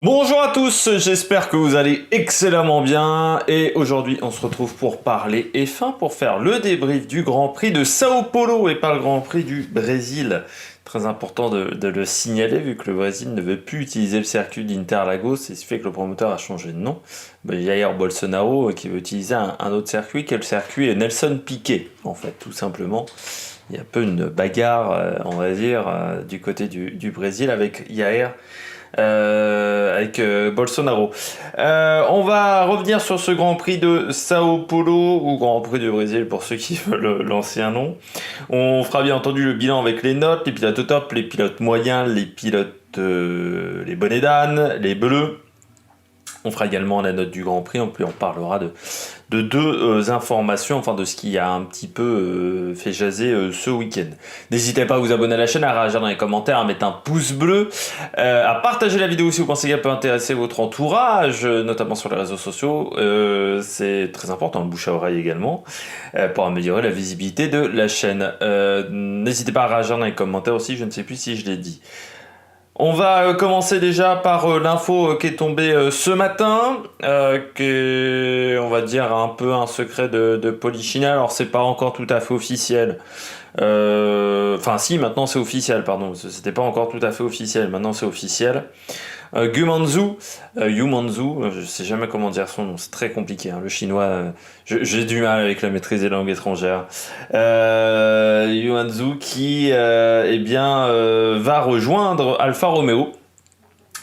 Bonjour à tous, j'espère que vous allez excellemment bien et aujourd'hui on se retrouve pour parler F1 pour faire le débrief du Grand Prix de Sao Paulo et pas le Grand Prix du Brésil. Très important de le signaler vu que le Brésil ne veut plus utiliser le circuit d'Interlagos et ce qui fait que le promoteur a changé de nom. Jair Bolsonaro qui veut utiliser un autre circuit qui est le circuit Nelson Piquet en fait tout simplement. Il y a un peu une bagarre on va dire du côté du Brésil avec Jair. Avec Bolsonaro. On va revenir sur ce Grand Prix de Sao Paulo, ou Grand Prix du Brésil pour ceux qui veulent l'ancien nom. On fera bien entendu le bilan avec les notes, les pilotes au top, les pilotes moyens, les pilotes, les bonnets d'âne, les bleus. On fera également la note du Grand Prix, puis on parlera de deux informations, enfin de ce qui a un petit peu fait jaser ce week-end. N'hésitez pas à vous abonner à la chaîne, à réagir dans les commentaires, à mettre un pouce bleu, à partager la vidéo si vous pensez qu'elle peut intéresser votre entourage, notamment sur les réseaux sociaux. C'est très important, le bouche à oreille également, pour améliorer la visibilité de la chaîne. N'hésitez pas à réagir dans les commentaires aussi, je ne sais plus si je l'ai dit. On va commencer déjà par l'info qui est tombée ce matin, qui est, on va dire, un peu un secret de Polichinelle. Alors, c'est pas encore tout à fait officiel. Enfin, si, maintenant c'est officiel, pardon. C'était pas encore tout à fait officiel, maintenant c'est officiel. Gumanzu, je sais jamais comment dire son nom, c'est très compliqué, hein, le chinois, j'ai du mal avec la maîtrise des langues étrangères. Gumanzu qui va rejoindre Alfa Romeo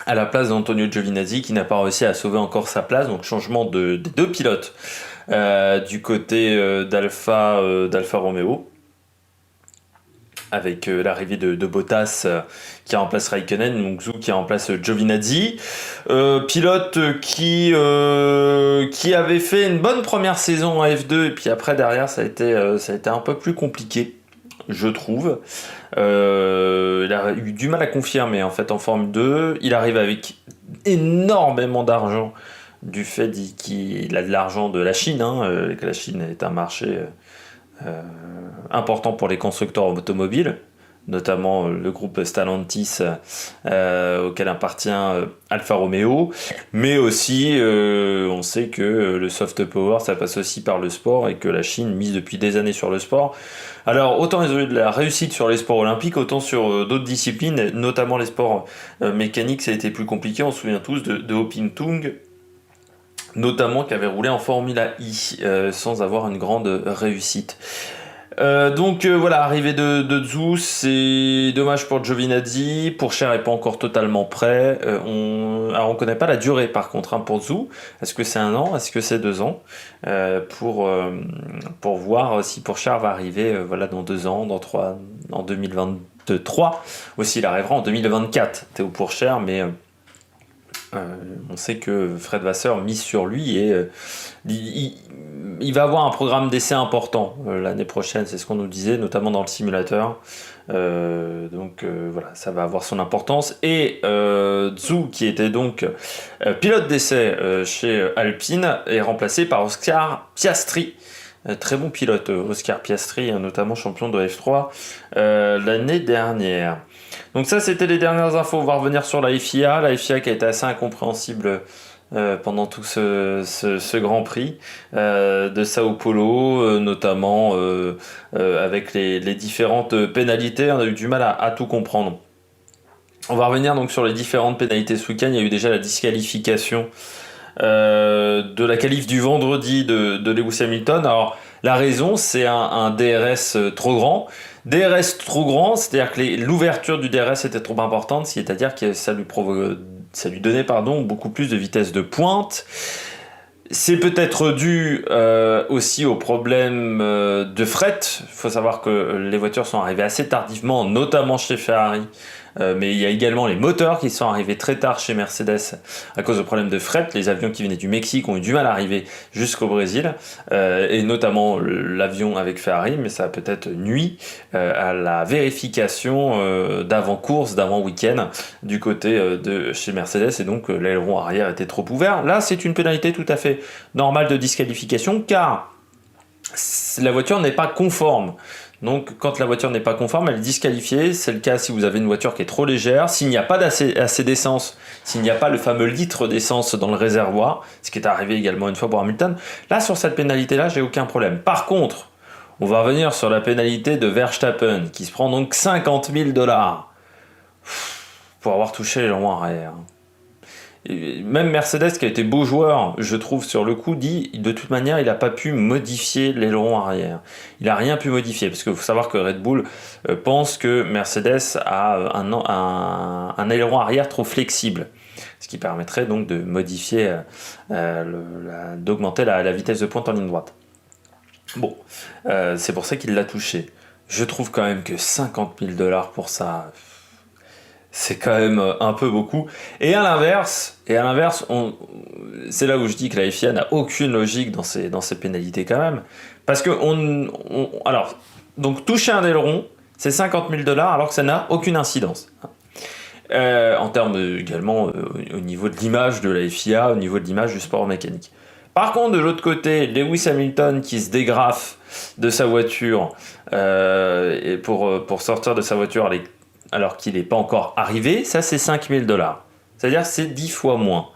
à la place d'Antonio Giovinazzi qui n'a pas réussi à sauver encore sa place, donc changement des deux pilotes du côté d'Alfa Romeo. Avec l'arrivée de Bottas qui remplace Raikkonen, donc Zhou qui remplace Giovinazzi, pilote qui avait fait une bonne première saison en F2 et puis après derrière ça a été un peu plus compliqué, je trouve. Il a eu du mal à confirmer en fait en Formule 2. Il arrive avec énormément d'argent du fait qu'il a de l'argent de la Chine, que la Chine est un marché important pour les constructeurs automobiles, notamment le groupe Stellantis auquel appartient Alfa Romeo, mais aussi on sait que le soft power ça passe aussi par le sport et que la Chine mise depuis des années sur le sport. Alors autant ils ont eu de la réussite sur les sports olympiques, autant sur d'autres disciplines, notamment les sports mécaniques, ça a été plus compliqué. On se souvient tous de Ho Ping Tung, notamment qui avait roulé en Formula I sans avoir une grande réussite. Voilà, arrivée de Zhou, c'est dommage pour Giovinazzi. Pourchaire n'est pas encore totalement prêt. On connaît pas la durée par contre pour Zhou. Est-ce que c'est 1 an? Est-ce que c'est 2 ans? Pour voir si Pourchaire va arriver dans 2 ans, dans 3, en 2023. Aussi, il arrivera en 2024. Théo Pourchaire, mais on sait que Fred Vasseur mise sur lui et il va avoir un programme d'essai important l'année prochaine, c'est ce qu'on nous disait, notamment dans le simulateur. Voilà, ça va avoir son importance. Et Zhou, qui était donc pilote d'essai chez Alpine, est remplacé par Oscar Piastri. Très bon pilote, Oscar Piastri, notamment champion de F3 l'année dernière. Donc ça, c'était les dernières infos. On va revenir sur la FIA. La FIA qui a été assez incompréhensible pendant tout ce Grand Prix de Sao Paulo, notamment avec les différentes pénalités. On a eu du mal à tout comprendre. On va revenir donc sur les différentes pénalités ce week-end. Il y a eu déjà la disqualification de la qualif du vendredi de Lewis Hamilton. Alors la raison, c'est un DRS trop grand. DRS trop grand, c'est-à-dire que l'ouverture du DRS était trop importante, c'est-à-dire que ça lui donnait beaucoup plus de vitesse de pointe. C'est peut-être dû aussi au problème de fret. Il faut savoir que les voitures sont arrivées assez tardivement, notamment chez Ferrari. Mais il y a également les moteurs qui sont arrivés très tard chez Mercedes à cause de problèmes de fret. Les avions qui venaient du Mexique ont eu du mal à arriver jusqu'au Brésil, et notamment l'avion avec Ferrari, mais ça a peut-être nuit à la vérification d'avant-course, d'avant-week-end du côté de chez Mercedes, et donc l'aileron arrière était trop ouvert. Là, c'est une pénalité tout à fait normale de disqualification, car la voiture n'est pas conforme. Donc quand la voiture n'est pas conforme, elle est disqualifiée. C'est le cas si vous avez une voiture qui est trop légère, s'il n'y a pas assez d'essence, s'il n'y a pas le fameux litre d'essence dans le réservoir, ce qui est arrivé également une fois pour Hamilton. Là, sur cette pénalité-là, j'ai aucun problème. Par contre, on va revenir sur la pénalité de Verstappen, qui se prend donc 50 000 $ pour avoir touché l'aileron arrière. Et même Mercedes, qui a été beau joueur, je trouve, sur le coup, dit de toute manière, il n'a pas pu modifier l'aileron arrière. Il n'a rien pu modifier, parce qu'il faut savoir que Red Bull pense que Mercedes a un aileron arrière trop flexible, ce qui permettrait donc de modifier, d'augmenter la vitesse de pointe en ligne droite. Bon, c'est pour ça qu'il l'a touché. Je trouve quand même que 50 000 $ pour ça, c'est quand même un peu beaucoup. Et à l'inverse, c'est là où je dis que la FIA n'a aucune logique dans ses pénalités quand même. Parce que alors, donc toucher un aileron, c'est 50 000 $ alors que ça n'a aucune incidence. En termes également au niveau de l'image de la FIA, au niveau de l'image du sport mécanique. Par contre, de l'autre côté, Lewis Hamilton qui se dégrafe de sa voiture et pour sortir de sa voiture alors qu'il n'est pas encore arrivé, ça c'est 5 000 $. C'est-à-dire que c'est 10 fois moins.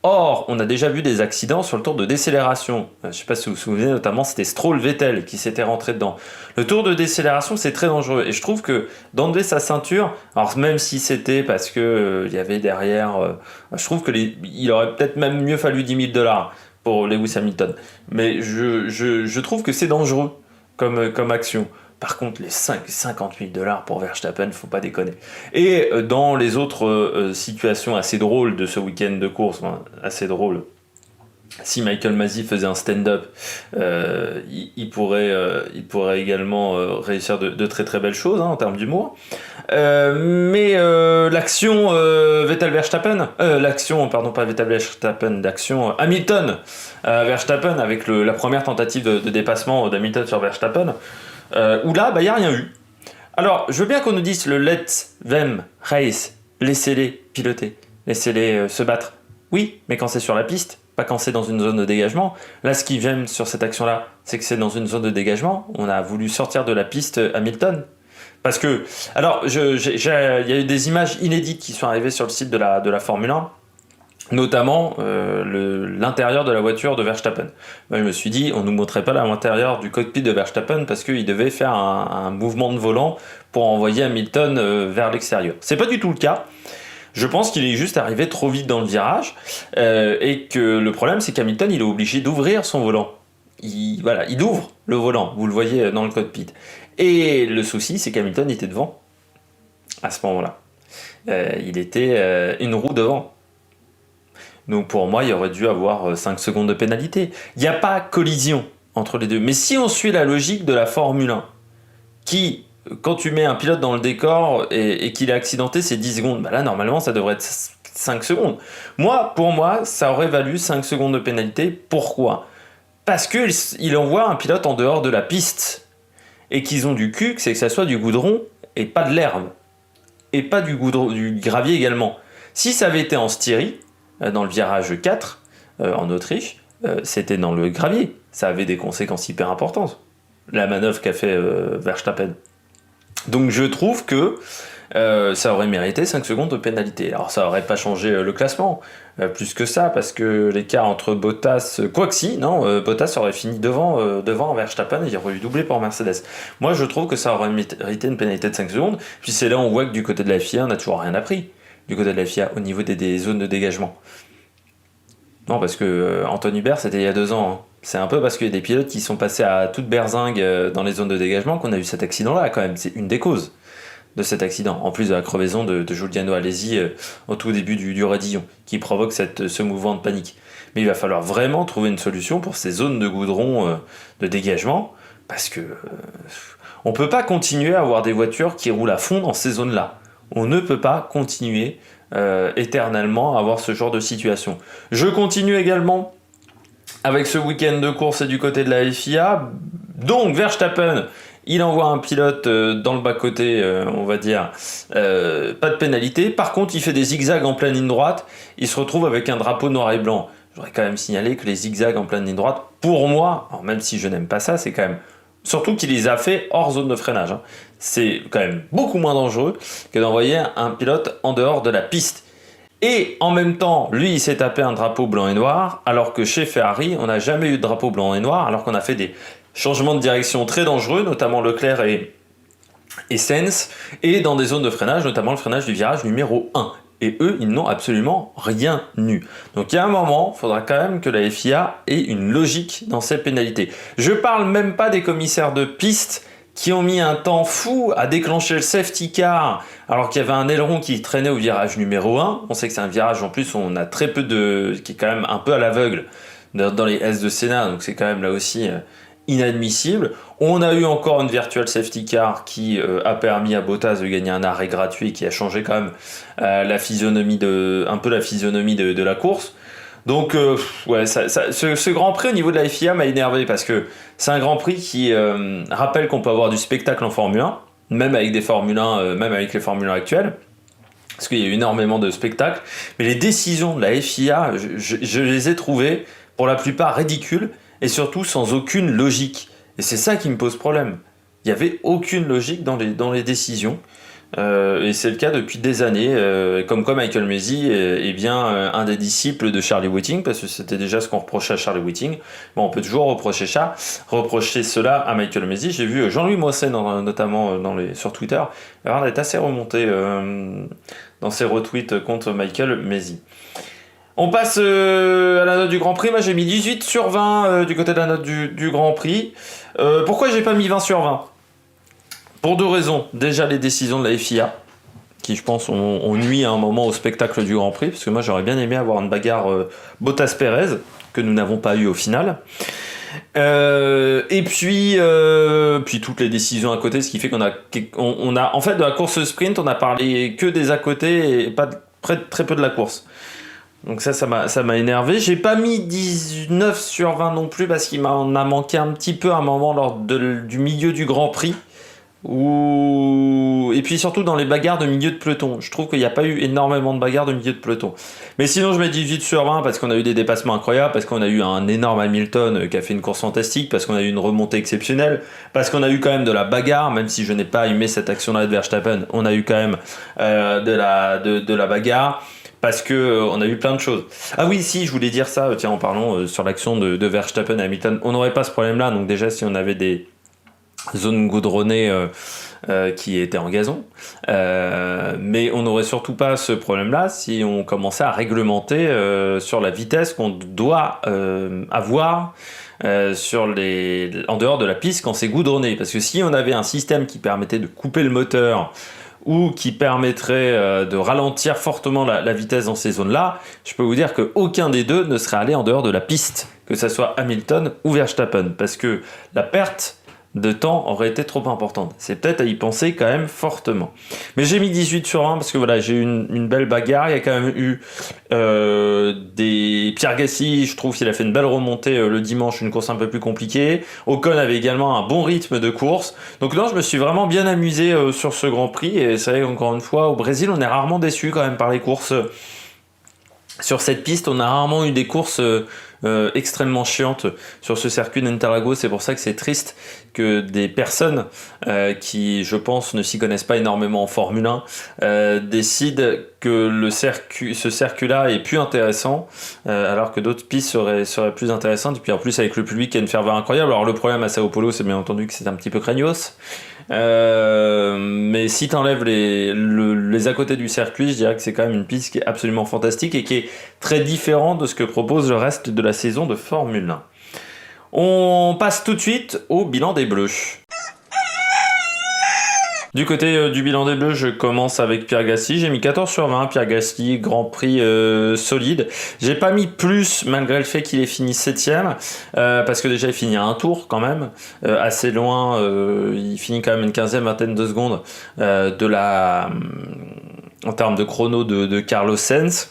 Or, on a déjà vu des accidents sur le tour de décélération. Je ne sais pas si vous vous souvenez, notamment c'était Stroll-Vettel qui s'était rentré dedans. Le tour de décélération, c'est très dangereux. Et je trouve que d'enlever sa ceinture, alors même si c'était parce que il y avait derrière, je trouve il aurait peut-être même mieux fallu 10 000 $ pour Lewis Hamilton. Mais je trouve que c'est dangereux comme action. Par contre, les 50 000 $ pour Verstappen, faut pas déconner. Et dans les autres situations assez drôles de ce week-end de course, assez drôles, si Michael Masi faisait un stand-up, il pourrait également réussir de très très belles choses en termes d'humour. Mais l'action Vettel-Verstappen, l'action Hamilton-Verstappen avec la première tentative de dépassement d'Hamilton sur Verstappen, où là, il n'y a rien eu. Alors, je veux bien qu'on nous dise le let them race, laissez-les piloter, laissez-les se battre. Oui, mais quand c'est sur la piste, pas quand c'est dans une zone de dégagement. Là, ce qui j'aime sur cette action-là, c'est que c'est dans une zone de dégagement. On a voulu sortir de la piste Hamilton. Parce que, alors, il y a eu des images inédites qui sont arrivées sur le site de la Formule 1, notamment l'intérieur de la voiture de Verstappen. Moi, je me suis dit, on nous montrait pas l'intérieur du cockpit de Verstappen parce qu'il devait faire un mouvement de volant pour envoyer Hamilton vers l'extérieur. C'est pas du tout le cas. Je pense qu'il est juste arrivé trop vite dans le virage et que le problème, c'est qu'Hamilton, il est obligé d'ouvrir son volant. Il ouvre le volant, vous le voyez dans le cockpit. Et le souci, c'est qu'Hamilton était devant à ce moment-là. Il était une roue devant. Donc pour moi, il aurait dû avoir 5 secondes de pénalité. Il n'y a pas collision entre les deux. Mais si on suit la logique de la Formule 1, qui, quand tu mets un pilote dans le décor et qu'il est accidenté, c'est 10 secondes. Là, normalement, ça devrait être 5 secondes. Pour moi, ça aurait valu 5 secondes de pénalité. Pourquoi ? Parce qu'il envoie un pilote en dehors de la piste. Et qu'ils ont du cul, c'est que ça soit du goudron et pas de l'herbe. Et pas du gravier également. Si ça avait été en Styrie, dans le virage 4, en Autriche, c'était dans le gravier. Ça avait des conséquences hyper importantes. La manœuvre qu'a fait Verstappen. Donc je trouve que ça aurait mérité 5 secondes de pénalité. Alors ça aurait pas changé le classement, plus que ça, parce que l'écart entre Bottas... Bottas aurait fini devant Verstappen et il aurait eu doublé pour Mercedes. Moi je trouve que ça aurait mérité une pénalité de 5 secondes, puis c'est là où on voit que du côté de la FIA, on n'a toujours rien appris. Du côté de la FIA, au niveau des zones de dégagement. Non, parce que Anton Hubert, c'était il y a 2 ans. Hein. C'est un peu parce qu'il y a des pilotes qui sont passés à toute berzingue dans les zones de dégagement qu'on a eu cet accident-là, quand même. C'est une des causes de cet accident, en plus de la crevaison de Giuliano Alesi au tout début du radillon, qui provoque ce mouvement de panique. Mais il va falloir vraiment trouver une solution pour ces zones de goudron de dégagement, parce que on peut pas continuer à avoir des voitures qui roulent à fond dans ces zones-là. On ne peut pas continuer éternellement à avoir ce genre de situation. Je continue également avec ce week-end de course du côté de la FIA. Donc Verstappen, il envoie un pilote dans le bas-côté, on va dire, pas de pénalité. Par contre, il fait des zigzags en pleine ligne droite. Il se retrouve avec un drapeau noir et blanc. J'aurais quand même signalé que les zigzags en pleine ligne droite, pour moi, alors même si je n'aime pas ça, c'est quand même Surtout qu'il les a fait hors zone de freinage. C'est quand même beaucoup moins dangereux que d'envoyer un pilote en dehors de la piste. Et en même temps, lui, il s'est tapé un drapeau blanc et noir, alors que chez Ferrari, on n'a jamais eu de drapeau blanc et noir, alors qu'on a fait des changements de direction très dangereux, notamment Leclerc et Sainz, et dans des zones de freinage, notamment le freinage du virage numéro 1. Et eux, ils n'ont absolument rien eu. Donc il y a un moment, il faudra quand même que la FIA ait une logique dans ces pénalités. Je parle même pas des commissaires de piste qui ont mis un temps fou à déclencher le safety car alors qu'il y avait un aileron qui traînait au virage numéro 1. On sait que c'est un virage en plus où on a très peu de... qui est quand même un peu à l'aveugle dans les S de Senna, donc c'est quand même là aussi inadmissible. On a eu encore une virtual safety car qui a permis à Bottas de gagner un arrêt gratuit et qui a changé quand même la physionomie de la course. Donc ouais, ce Grand Prix au niveau de la FIA m'a énervé parce que c'est un Grand Prix qui rappelle qu'on peut avoir du spectacle en Formule 1, même avec des Formule 1, même avec les Formule 1 actuelles, parce qu'il y a eu énormément de spectacles. Mais les décisions de la FIA, je les ai trouvées pour la plupart ridicules et surtout sans aucune logique. Et c'est ça qui me pose problème. Il n'y avait aucune logique dans les décisions. Et c'est le cas depuis des années, comme quoi Michael Masi est bien un des disciples de Charlie Whiting, parce que c'était déjà ce qu'on reprochait à Charlie Whiting. Bon, on peut toujours reprocher cela à Michael Masi. J'ai vu Jean-Louis Moisset notamment sur Twitter, il est assez remonté dans ses retweets contre Michael Masi. On passe à la note du Grand Prix. Moi j'ai mis 18 sur 20 du côté de la note du Grand Prix. Pourquoi j'ai pas mis 20 sur 20 ? Pour deux raisons. Déjà les décisions de la FIA, qui je pense ont nuit à un moment au spectacle du Grand Prix, parce que moi j'aurais bien aimé avoir une bagarre Bottas-Pérez, que nous n'avons pas eu au final. Et puis toutes les décisions à côté, ce qui fait qu'on a en fait de la course sprint, on a parlé que des à côté et pas très peu de la course. Donc ça m'a énervé. J'ai pas mis 19 sur 20 non plus parce qu'il m'en a manqué un petit peu à un moment lors du milieu du Grand Prix. Et puis surtout dans les bagarres de milieu de peloton. Je trouve qu'il n'y a pas eu énormément de bagarres de milieu de peloton. Mais sinon je mets 18 sur 20 parce qu'on a eu des dépassements incroyables, parce qu'on a eu un énorme Hamilton qui a fait une course fantastique, parce qu'on a eu une remontée exceptionnelle, parce qu'on a eu quand même de la bagarre, même si je n'ai pas aimé cette action-là de Verstappen, on a eu quand même de la bagarre. Parce que on a eu plein de choses. Ah oui, si, je voulais dire ça, tiens, en parlant sur l'action de Verstappen et Hamilton, on n'aurait pas ce problème-là. Donc déjà, si on avait des zones goudronnées qui étaient en gazon, mais on n'aurait surtout pas ce problème-là si on commençait à réglementer sur la vitesse qu'on doit avoir en dehors de la piste quand c'est goudronné. Parce que si on avait un système qui permettait de couper le moteur ou qui permettrait de ralentir fortement la vitesse dans ces zones-là, je peux vous dire qu'aucun des deux ne serait allé en dehors de la piste, que ce soit Hamilton ou Verstappen, parce que la perte de temps aurait été trop importante. C'est peut-être à y penser quand même fortement. Mais j'ai mis 18 sur 20 parce que voilà, j'ai eu une belle bagarre. Il y a quand même eu Pierre Gasly, je trouve qu'il a fait une belle remontée le dimanche, une course un peu plus compliquée. Ocon avait également un bon rythme de course. Donc non, je me suis vraiment bien amusé sur ce Grand Prix. Et c'est vrai qu'encore une fois, au Brésil, on est rarement déçu quand même par les courses. Sur cette piste, on a rarement eu des courses extrêmement chiantes sur ce circuit d'Interlagos. C'est pour ça que c'est triste que des personnes qui, je pense, ne s'y connaissent pas énormément en Formule 1 décident que ce circuit-là est plus intéressant, alors que d'autres pistes seraient plus intéressantes. Et puis en plus, avec le public qui a une ferveur incroyable. Alors le problème à Sao Paulo, c'est bien entendu que c'est un petit peu craignos. Mais si t'enlèves les à côté du circuit, je dirais que c'est quand même une piste qui est absolument fantastique et qui est très différente de ce que propose le reste de la saison de Formule 1. On passe tout de suite au bilan des Bleus. Du côté du bilan des Bleus, je commence avec Pierre Gasly. J'ai mis 14 sur 20. Pierre Gasly, Grand Prix solide. J'ai pas mis plus malgré le fait qu'il ait fini 7ème. Parce que déjà il finit à un tour quand même. Assez loin. Il finit quand même une vingtaine de secondes en termes de chrono de Carlos Sainz.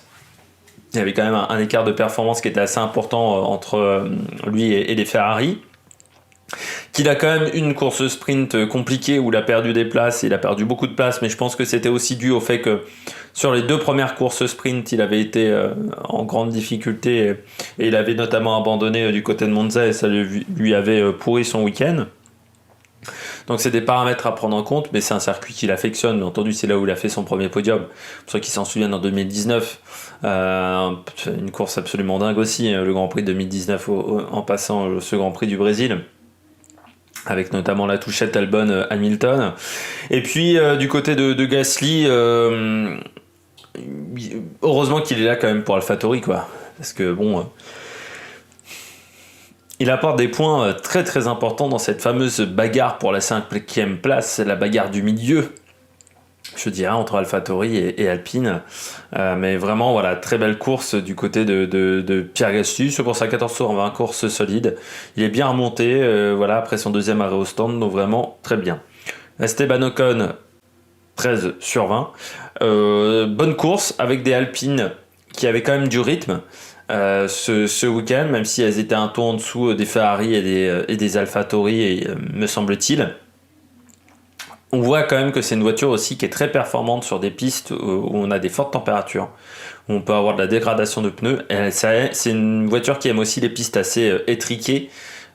Il y avait quand même un écart de performance qui était assez important entre lui et les Ferrari. Qu'il a quand même une course sprint compliquée où il a perdu des places, il a perdu beaucoup de places, mais je pense que c'était aussi dû au fait que sur les deux premières courses sprint, il avait été en grande difficulté et il avait notamment abandonné du côté de Monza et ça lui avait pourri son week-end. Donc c'est des paramètres à prendre en compte, mais c'est un circuit qu'il affectionne. Bien entendu, c'est là où il a fait son premier podium. Pour ceux qui s'en souviennent, en 2019, une course absolument dingue aussi, le Grand Prix 2019 en passant ce Grand Prix du Brésil, avec notamment la touchette Albon-Hamilton. Et puis du côté de Gasly, heureusement qu'il est là quand même pour AlphaTauri, quoi. Parce que bon... il apporte des points très très importants dans cette fameuse bagarre pour la 5e place, la bagarre du milieu, je dirais, entre AlphaTauri et Alpine. Mais vraiment, voilà, très belle course du côté de Pierre Gasly. C'est pour sa 14 tours, 20 course solide. Il est bien remonté, voilà, après son deuxième arrêt au stand, donc vraiment très bien. Esteban Ocon, 13 sur 20. Bonne course avec des Alpines qui avaient quand même du rythme. Ce week-end, même si elles étaient un ton en dessous des Ferrari et des AlphaTauri, me semble-t-il. On voit quand même que c'est une voiture aussi qui est très performante sur des pistes où on a des fortes températures, où on peut avoir de la dégradation de pneus. C'est une voiture qui aime aussi les pistes assez étriquées,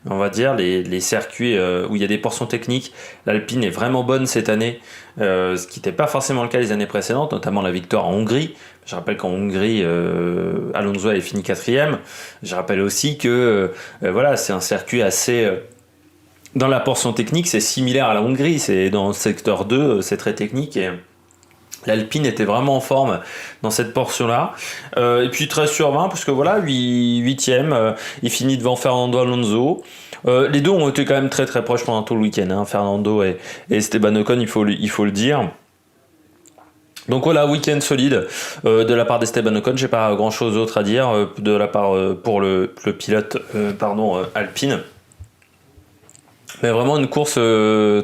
on va dire, les circuits où il y a des portions techniques. L'Alpine est vraiment bonne cette année, ce qui n'était pas forcément le cas les années précédentes, notamment la victoire en Hongrie. Je rappelle qu'en Hongrie, Alonso avait fini 4e. Je rappelle aussi que voilà, c'est un circuit assez... dans la portion technique, c'est similaire à la Hongrie. C'est dans le secteur 2, c'est très technique. Et l'Alpine était vraiment en forme dans cette portion-là. Et puis 13 sur 20, parce que voilà, 8e, il finit devant Fernando Alonso. Les deux ont été quand même très très proches pendant tout le week-end, hein, Fernando et Esteban Ocon, il faut le dire. Donc voilà, week-end solide de la part d'Esteban Ocon. J'ai pas grand chose d'autre à dire de la part pour le pilote Alpine. Mais vraiment une course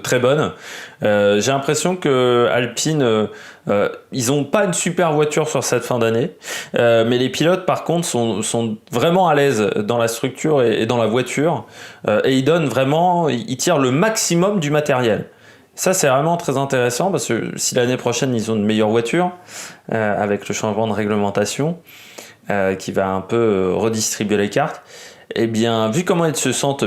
très bonne. J'ai l'impression que Alpine, ils ont pas une super voiture sur cette fin d'année, mais les pilotes par contre sont vraiment à l'aise dans la structure et dans la voiture, et ils tirent le maximum du matériel. Ça c'est vraiment très intéressant parce que si l'année prochaine ils ont une meilleure voiture, avec le changement de réglementation qui va un peu redistribuer les cartes, eh bien, vu comment ils se sentent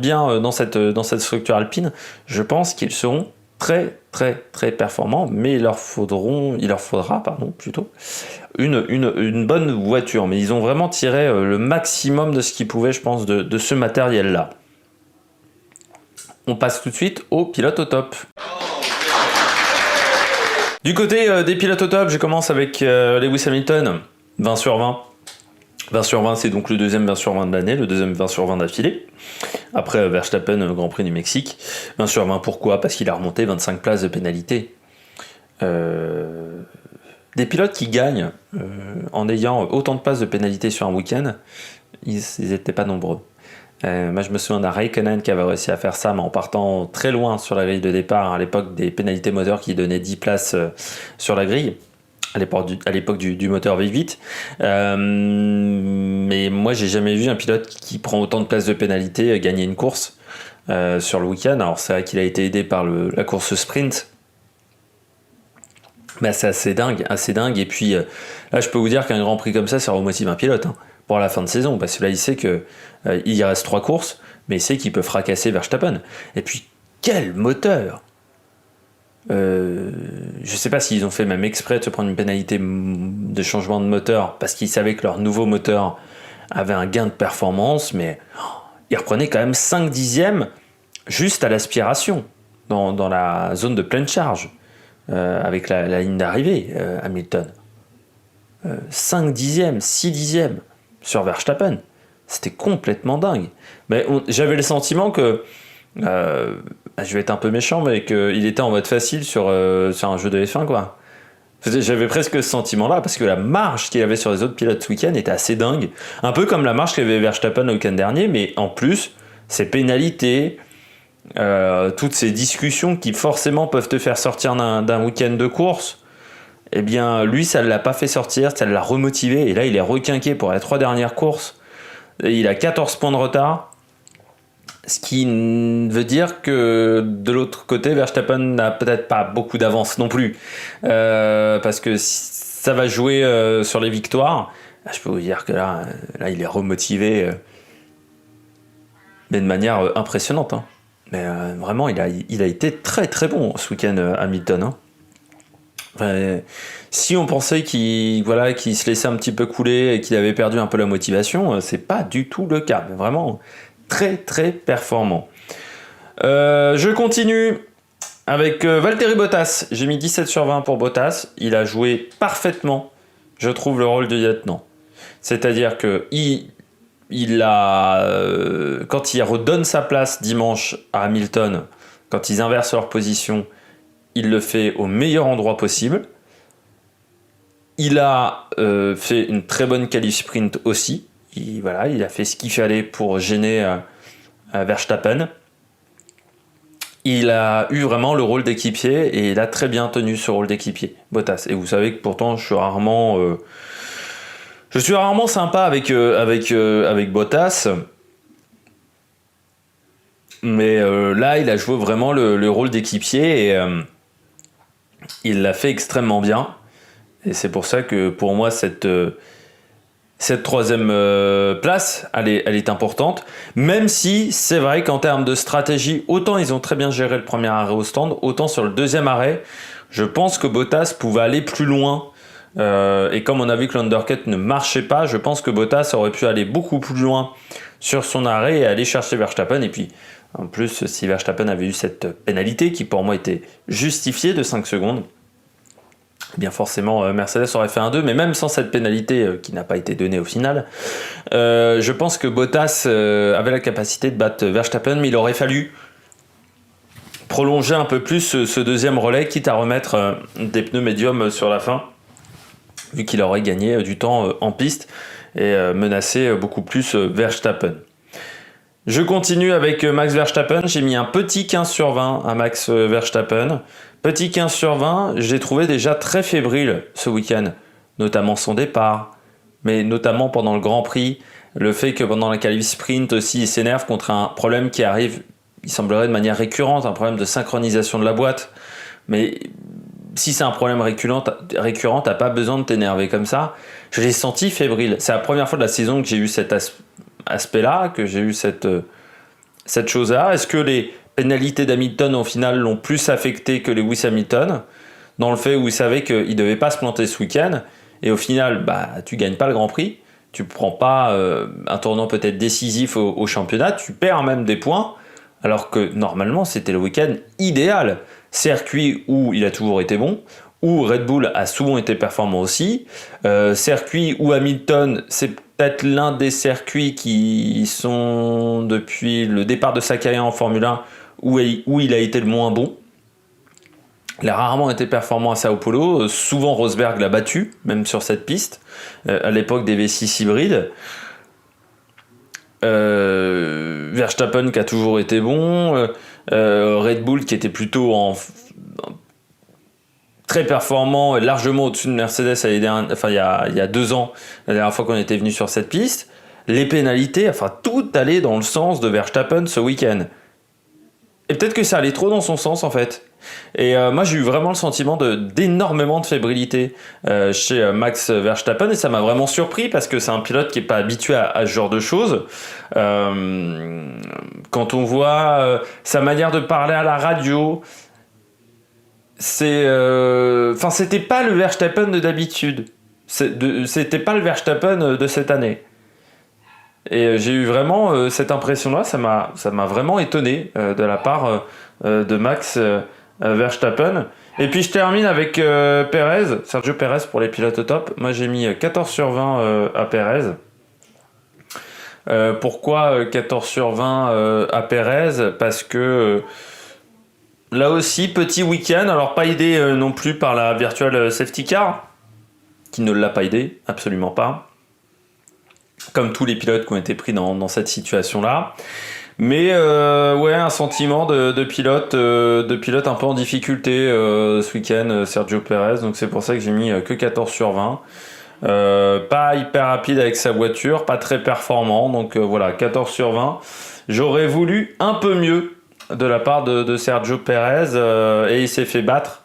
bien dans cette structure alpine, je pense qu'ils seront très très très performants, mais il leur faudra plutôt une bonne voiture. Mais ils ont vraiment tiré le maximum de ce qu'ils pouvaient, je pense, de ce matériel-là. On passe tout de suite aux pilotes au top. Du côté des pilotes au top, je commence avec Lewis Hamilton, 20 sur 20. 20 sur 20, c'est donc le deuxième 20 sur 20 de l'année, le deuxième 20 sur 20 d'affilée. Après Verstappen, Grand Prix du Mexique. 20 sur 20, pourquoi ? Parce qu'il a remonté 25 places de pénalité. Des pilotes qui gagnent en ayant autant de places de pénalité sur un week-end, ils n'étaient pas nombreux. Moi, je me souviens d'un Raikkonen qui avait réussi à faire ça, mais en partant très loin sur la grille de départ, à l'époque des pénalités moteurs qui donnaient 10 places sur la grille. À l'époque du moteur V8. Mais moi, j'ai jamais vu un pilote qui prend autant de places de pénalité gagner une course sur le week-end. Alors, c'est vrai qu'il a été aidé par la course sprint. Mais c'est assez dingue. Et puis, là, je peux vous dire qu'un Grand Prix comme ça remotive un pilote pour la fin de saison. Parce que là, il sait qu'il y reste 3 courses, mais il sait qu'il peut fracasser Verstappen. Et puis, quel moteur! Je sais pas s'ils ont fait même exprès de se prendre une pénalité de changement de moteur parce qu'ils savaient que leur nouveau moteur avait un gain de performance, mais ils reprenaient quand même 5 dixièmes juste à l'aspiration dans la zone de pleine charge avec la ligne d'arrivée, Hamilton. 5 dixièmes, 6 dixièmes sur Verstappen, c'était complètement dingue. Mais j'avais le sentiment que je vais être un peu méchant, mais qu'il était en mode facile sur un jeu de F1, quoi. J'avais presque ce sentiment-là, parce que la marge qu'il avait sur les autres pilotes ce week-end était assez dingue. Un peu comme la marge qu'avait Verstappen le week-end dernier, mais en plus, ces pénalités, toutes ces discussions qui forcément peuvent te faire sortir d'un week-end de course, eh bien, lui, ça ne l'a pas fait sortir, ça l'a remotivé, et là, il est requinqué pour les 3 dernières courses. Il a 14 points de retard. Ce qui veut dire que de l'autre côté, Verstappen n'a peut-être pas beaucoup d'avance non plus. Parce que ça va jouer sur les victoires. Je peux vous dire que là il est remotivé, mais de manière impressionnante. Mais vraiment, il a été très très bon ce week-end, Hamilton. Hein. Enfin, si on pensait qu'il se laissait un petit peu couler et qu'il avait perdu un peu la motivation, c'est pas du tout le cas. Mais vraiment très très performant. Je continue avec Valtteri Bottas. J'ai mis 17 sur 20 pour Bottas. Il a joué parfaitement, je trouve, le rôle de lieutenant. C'est-à-dire que quand il redonne sa place dimanche à Hamilton, quand ils inversent leur position, il le fait au meilleur endroit possible. Il a fait une très bonne qualif sprint aussi. Il a fait ce qu'il fallait pour gêner Verstappen. Il a eu vraiment le rôle d'équipier et il a très bien tenu ce rôle d'équipier, Bottas. Et vous savez que pourtant je suis rarement sympa avec Bottas. Mais là, il a joué vraiment le rôle d'équipier et il l'a fait extrêmement bien. Et c'est pour ça que pour moi, cette troisième place, elle est importante. Même si c'est vrai qu'en termes de stratégie, autant ils ont très bien géré le premier arrêt au stand, autant sur le deuxième arrêt, je pense que Bottas pouvait aller plus loin. Et comme on a vu que l'undercut ne marchait pas, je pense que Bottas aurait pu aller beaucoup plus loin sur son arrêt et aller chercher Verstappen. Et puis, en plus, si Verstappen avait eu cette pénalité, qui pour moi était justifiée de 5 secondes, eh bien forcément Mercedes aurait fait un 2, mais même sans cette pénalité qui n'a pas été donnée au final, je pense que Bottas avait la capacité de battre Verstappen, mais il aurait fallu prolonger un peu plus ce deuxième relais, quitte à remettre des pneus médiums sur la fin, vu qu'il aurait gagné du temps en piste et menacé beaucoup plus Verstappen. Je continue avec Max Verstappen. J'ai mis un petit 15 sur 20 à Max Verstappen. Petit 15 sur 20, je l'ai trouvé déjà très fébrile ce week-end, notamment son départ, mais notamment pendant le Grand Prix. Le fait que pendant la qualif sprint aussi, il s'énerve contre un problème qui arrive, il semblerait de manière récurrente, un problème de synchronisation de la boîte. Mais si c'est un problème récurrent, t'as pas besoin de t'énerver comme ça. Je l'ai senti fébrile. C'est la première fois de la saison que j'ai eu cet aspect-là, que j'ai eu cette chose-là. Est-ce que les pénalités d'Hamilton au final l'ont plus affecté que les Lewis Hamilton, dans le fait où il savait qu'il ne devait pas se planter ce week-end, et au final, tu gagnes pas le Grand Prix, tu prends pas un tournant peut-être décisif au championnat, tu perds même des points, alors que normalement c'était le week-end idéal. Circuit où il a toujours été bon, où Red Bull a souvent été performant aussi, circuit où Hamilton, c'est peut-être l'un des circuits qui sont depuis le départ de sa carrière en Formule 1 où il a été le moins bon. Il a rarement été performant à Sao Paulo, souvent Rosberg l'a battu, même sur cette piste, à l'époque des V6 hybrides. Verstappen qui a toujours été bon, Red Bull qui était plutôt très performant et largement au-dessus de Mercedes il y a 2 ans, la dernière fois qu'on était venu sur cette piste. Les pénalités, tout allait dans le sens de Verstappen ce week-end. Et peut-être que ça allait trop dans son sens en fait. Et moi j'ai eu vraiment le sentiment d'énormément de fébrilité chez Max Verstappen, et ça m'a vraiment surpris parce que c'est un pilote qui n'est pas habitué à ce genre de choses. Quand on voit sa manière de parler à la radio, c'était pas le Verstappen de d'habitude. C'était pas le Verstappen de cette année. Et j'ai eu vraiment cette impression-là, ça m'a vraiment étonné de la part de Max Verstappen. Et puis je termine avec Sergio Pérez pour les pilotes au top. Moi j'ai mis 14 sur 20 à Pérez. Pourquoi 14 sur 20 à Pérez ? Parce que là aussi, petit week-end, alors pas aidé non plus par la virtual safety car, qui ne l'a pas aidé, absolument pas. Comme tous les pilotes qui ont été pris dans cette situation-là. Mais un sentiment de pilote un peu en difficulté ce week-end, Sergio Pérez. Donc c'est pour ça que j'ai mis que 14 sur 20. Pas hyper rapide avec sa voiture, pas très performant. Donc 14 sur 20. J'aurais voulu un peu mieux de la part de Sergio Pérez et il s'est fait battre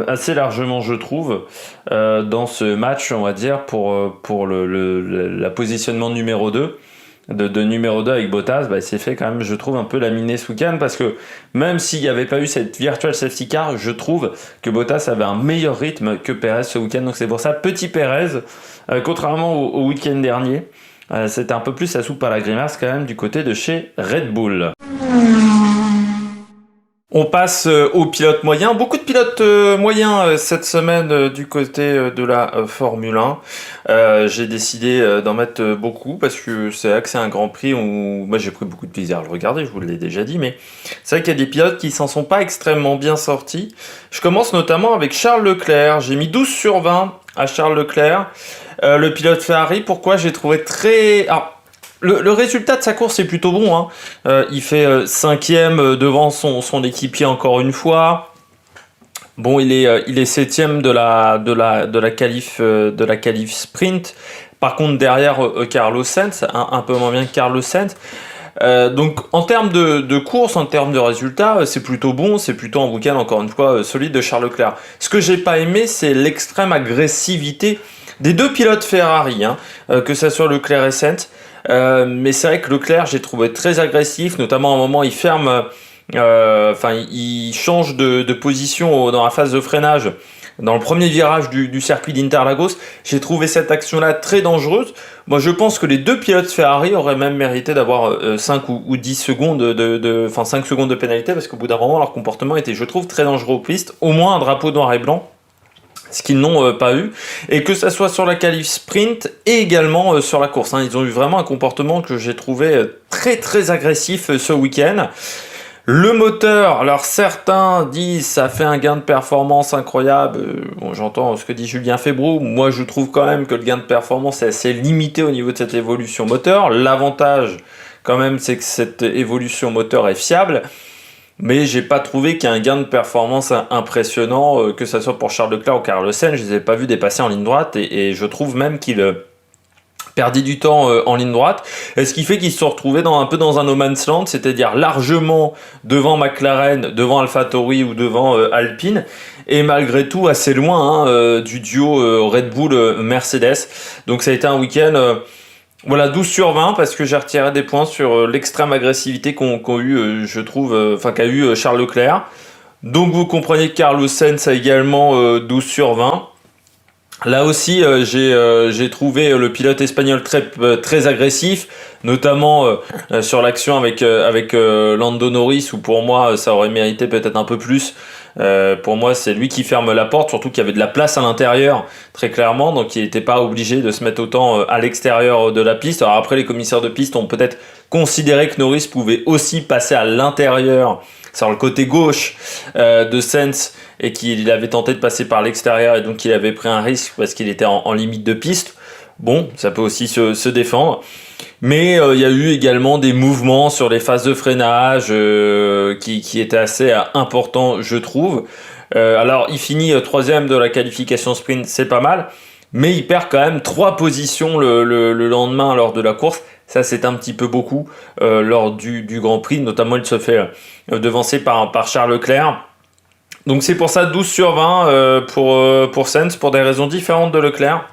assez largement, je trouve, dans ce match, on va dire, pour la positionnement numéro 2. de numéro 2 avec Bottas, il s'est fait quand même, je trouve, un peu laminer ce week-end parce que même s'il n'y avait pas eu cette virtual safety car, je trouve que Bottas avait un meilleur rythme que Perez ce week-end. Donc c'est pour ça, petit Perez, contrairement au week-end dernier, c'était un peu plus la soupe à la grimace quand même du côté de chez Red Bull. On passe aux pilotes moyens. Beaucoup de pilotes moyens cette semaine du côté de la Formule 1. J'ai décidé d'en mettre beaucoup parce que c'est vrai que c'est un Grand Prix où moi j'ai pris beaucoup de plaisir à le regarder, je vous l'ai déjà dit, mais c'est vrai qu'il y a des pilotes qui s'en sont pas extrêmement bien sortis. Je commence notamment avec Charles Leclerc. J'ai mis 12 sur 20 à Charles Leclerc. Le pilote Ferrari, pourquoi j'ai trouvé très... Alors, le résultat de sa course est plutôt bon, hein. Il fait 5e devant son équipier encore une fois. Bon, il est 7e de la qualif sprint. Par contre, derrière Carlos Sainz, un peu moins bien que Carlos Sainz. Donc en termes de course, en termes de résultats, c'est plutôt bon, c'est plutôt un week-end encore une fois solide de Charles Leclerc. Ce que j'ai pas aimé, c'est l'extrême agressivité des deux pilotes Ferrari, hein, que ça soit Leclerc et Sainz. Mais c'est vrai que Leclerc, j'ai trouvé très agressif, notamment à un moment il ferme, il change de position dans la phase de freinage. Dans le premier virage du circuit d'Interlagos, j'ai trouvé cette action-là très dangereuse. Moi, je pense que les deux pilotes Ferrari auraient même mérité d'avoir 5 ou 10 secondes 5 secondes de pénalité, parce qu'au bout d'un moment, leur comportement était, je trouve, très dangereux aux pistes. Au moins un drapeau noir et blanc, ce qu'ils n'ont pas eu, et que ça soit sur la qualif sprint et également sur la course, hein. Ils ont eu vraiment un comportement que j'ai trouvé très très agressif ce week-end. Le moteur, alors certains disent ça fait un gain de performance incroyable. Bon, j'entends ce que dit Julien Febroux. Moi, je trouve quand même que le gain de performance est assez limité au niveau de cette évolution moteur. L'avantage, quand même, c'est que cette évolution moteur est fiable. Mais j'ai pas trouvé qu'il y ait un gain de performance impressionnant, que ce soit pour Charles Leclerc ou Carlos Sainz. Je les ai pas vus dépasser en ligne droite et je trouve même qu'il perdit du temps en ligne droite, et ce qui fait qu'ils se sont retrouvés un peu dans un no man's land, c'est-à-dire largement devant McLaren, devant AlphaTauri ou devant Alpine, et malgré tout assez loin du duo Red Bull Mercedes. Donc ça a été un week-end 12 sur 20 parce que j'ai retiré des points sur l'extrême agressivité qu'a eu Charles Leclerc. Donc vous comprenez que Carlos Sainz a également 12 sur 20. Là aussi, j'ai trouvé le pilote espagnol très agressif, notamment sur l'action avec Lando Norris, où pour moi, ça aurait mérité peut-être un peu plus. Pour moi, c'est lui qui ferme la porte, surtout qu'il y avait de la place à l'intérieur, très clairement, donc il n'était pas obligé de se mettre autant à l'extérieur de la piste. Alors après, les commissaires de piste ont peut-être considéré que Norris pouvait aussi passer à l'intérieur, sur le côté gauche de Sainz, et qu'il avait tenté de passer par l'extérieur, et donc il avait pris un risque parce qu'il était en limite de piste. Bon, ça peut aussi se défendre. Mais il y a eu également des mouvements sur les phases de freinage qui étaient assez importants, je trouve. Alors, il finit 3e de la qualification sprint, c'est pas mal. Mais il perd quand même 3 positions le lendemain lors de la course. Ça, c'est un petit peu beaucoup lors du Grand Prix. Notamment, il se fait devancer par Charles Leclerc. Donc c'est pour ça 12 sur 20 pour Sainz, pour des raisons différentes de Leclerc.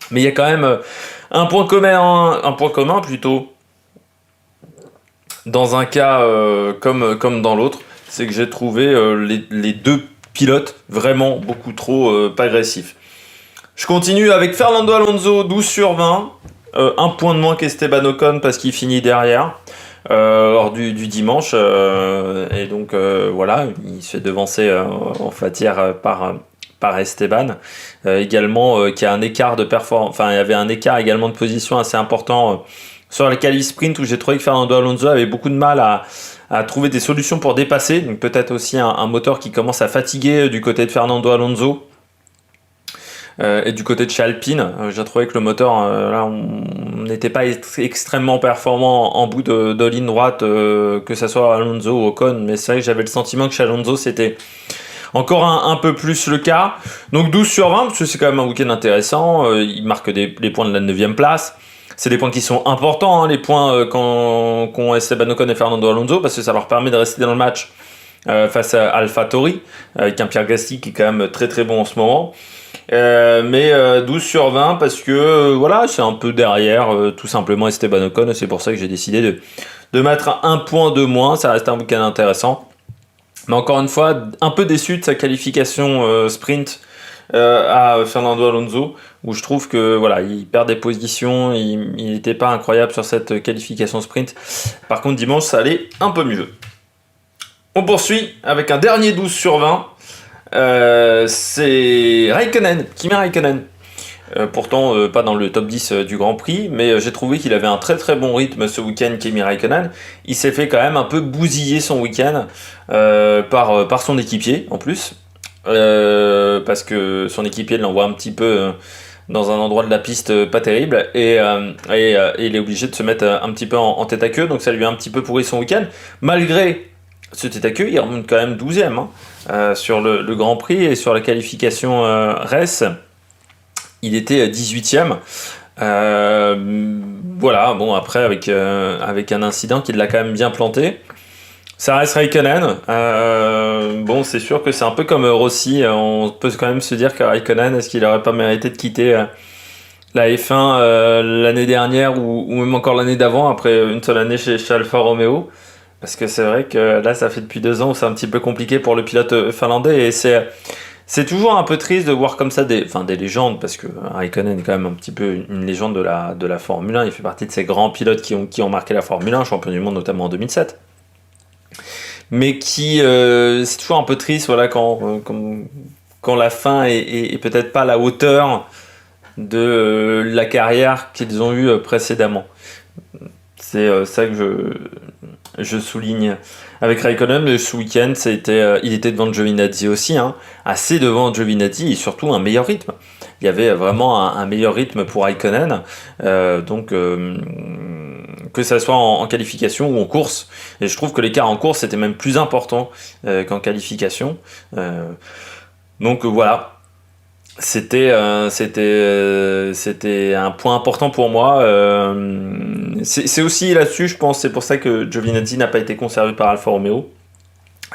Mais il y a quand même un point commun plutôt, dans un cas comme dans l'autre, c'est que j'ai trouvé les deux pilotes vraiment beaucoup trop pas agressifs. Je continue avec Fernando Alonso, 12 sur 20, un point de moins qu'Esteban Ocon parce qu'il finit derrière. Lors du dimanche, et donc voilà, il se fait devancer en fatière par Esteban, également qui a un écart de performance, il y avait un écart également de position assez important sur la qualif sprint, où j'ai trouvé que Fernando Alonso avait beaucoup de mal à trouver des solutions pour dépasser, donc peut-être aussi un moteur qui commence à fatiguer du côté de Fernando Alonso. Et du côté de chez Alpine, j'ai trouvé que le moteur, là, on n'était pas extrêmement performant en bout de ligne droite, que ça soit Alonso ou Ocon, mais c'est vrai que j'avais le sentiment que chez Alonso, c'était encore un peu plus le cas. Donc 12 sur 20, parce que c'est quand même un week-end intéressant, il marque les points de la 9e place. C'est des points qui sont importants, les points qu'ont Esteban Ocon et Fernando Alonso, parce que ça leur permet de rester dans le match face à AlphaTauri, avec un Pierre Gasly qui est quand même très très bon en ce moment. Mais 12 sur 20 parce que voilà, c'est un peu derrière tout simplement Esteban Ocon. C'est pour ça que j'ai décidé de mettre un point de moins. Ça reste un week-end intéressant. Mais encore une fois, un peu déçu de sa qualification sprint à Fernando Alonso, où je trouve que voilà, il perd des positions, il n'était pas incroyable sur cette qualification sprint. Par contre, dimanche, ça allait un peu mieux. On poursuit avec un dernier 12 sur 20. C'est Raikkonen, Kimi Raikkonen. Pourtant, pas dans le top 10 du Grand Prix, mais j'ai trouvé qu'il avait un très très bon rythme ce week-end, Kimi Raikkonen. Il s'est fait quand même un peu bousiller son week-end par son équipier en plus. Parce que son équipier l'envoie un petit peu dans un endroit de la piste pas terrible et il est obligé de se mettre un petit peu en tête à queue, donc ça lui a un petit peu pourri son week-end. Malgré ce tête à queue, il remonte quand même 12e sur le Grand Prix et sur la qualification race. Il était 18e. Voilà, bon, après, avec un incident qui l'a quand même bien planté. Ça reste Raikkonen. Bon, c'est sûr que c'est un peu comme Rossi. On peut quand même se dire que Raikkonen, est-ce qu'il n'aurait pas mérité de quitter la F1 l'année dernière ou même encore l'année d'avant, après une seule année chez Alfa Romeo? Parce que c'est vrai que là, ça fait depuis 2 ans où c'est un petit peu compliqué pour le pilote finlandais et c'est toujours un peu triste de voir comme ça des légendes, parce que Raikkonen est quand même un petit peu une légende de la Formule 1. Il fait partie de ces grands pilotes qui ont marqué la Formule 1, champion du monde notamment en 2007. Mais c'est toujours un peu triste, voilà, quand la fin est peut-être pas à la hauteur de la carrière qu'ils ont eue précédemment. C'est ça que je souligne avec Raikkonen. Ce week-end, il était devant Giovinazzi aussi, hein, assez devant Giovinazzi et surtout un meilleur rythme. Il y avait vraiment un meilleur rythme pour Raikkonen, donc que ça soit en qualification ou en course. Et je trouve que l'écart en course était même plus important qu'en qualification. Donc voilà. C'était un point important pour moi. C'est aussi là-dessus, je pense, c'est pour ça que Giovinazzi n'a pas été conservé par Alfa Romeo.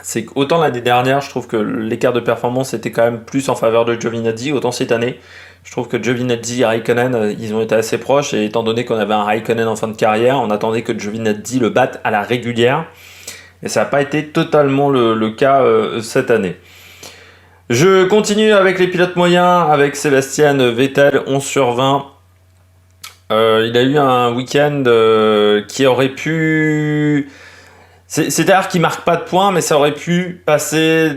C'est qu'autant l'année dernière, je trouve que l'écart de performance était quand même plus en faveur de Giovinazzi, autant cette année, je trouve que Giovinazzi et Raikkonen, ils ont été assez proches, et étant donné qu'on avait un Raikkonen en fin de carrière, on attendait que Giovinazzi le batte à la régulière, et ça n'a pas été totalement le cas cette année. Je continue avec les pilotes moyens, avec Sébastien Vettel, 11 sur 20. Il a eu un week-end qui aurait pu... C'est-à-dire qu'il marque pas de points, mais ça aurait pu passer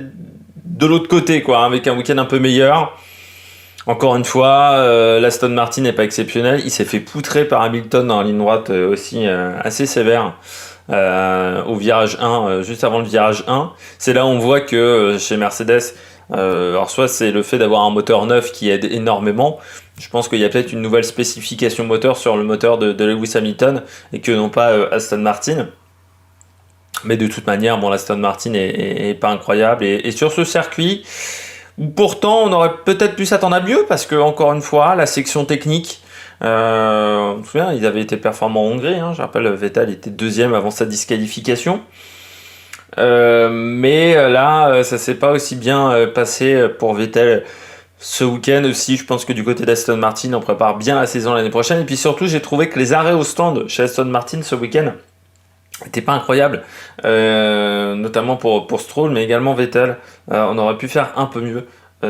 de l'autre côté, quoi, avec un week-end un peu meilleur. Encore une fois, l'Aston Martin n'est pas exceptionnel. Il s'est fait poutrer par Hamilton dans la ligne droite aussi assez sévère. Au virage 1, juste avant le virage 1. C'est là où on voit que chez Mercedes... alors soit c'est le fait d'avoir un moteur neuf qui aide énormément. Je pense qu'il y a peut-être une nouvelle spécification moteur sur le moteur de Lewis Hamilton et que non pas Aston Martin. Mais de toute manière, bon, l'Aston Martin est pas incroyable. Et sur ce circuit, pourtant on aurait peut-être pu s'attendre à mieux, parce que encore une fois, la section technique, on se souvient, ils avaient été performants en Hongrie, hein. Je rappelle, Vettel était 2e avant sa disqualification. Mais là, ça s'est pas aussi bien passé pour Vettel ce week-end aussi. Je pense que du côté d'Aston Martin, on prépare bien la saison l'année prochaine. Et puis surtout, j'ai trouvé que les arrêts au stand chez Aston Martin ce week-end n'étaient pas incroyables, notamment pour Stroll, mais également Vettel. On aurait pu faire un peu mieux